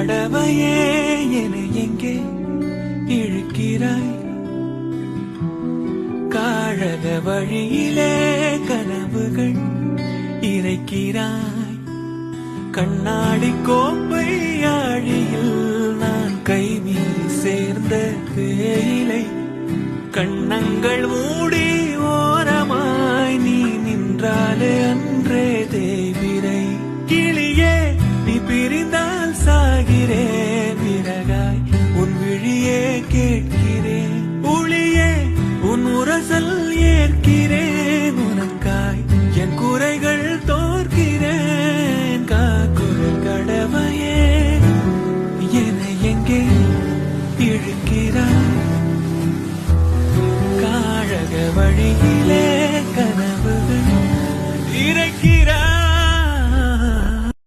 படவையே என எங்கே இழுக்கிறாய்? காழக வழியிலே கனவுகள் இறைக்கிறாய். கண்ணாடி கோப்பை ஆழியில் நான் கைமீறி சேர்ந்த தேயிலை. கண்ணங்கள் மூடி ஓரமாய் நீ நின்றாலே அன்றே தேவிரை. கிளியே நீ பிரிந்தால் சாகிறேன், விறகாய் உன் விழியே கேட்கிறேன். ஒளியே உன் உரசல் ஏற்கிறேன்.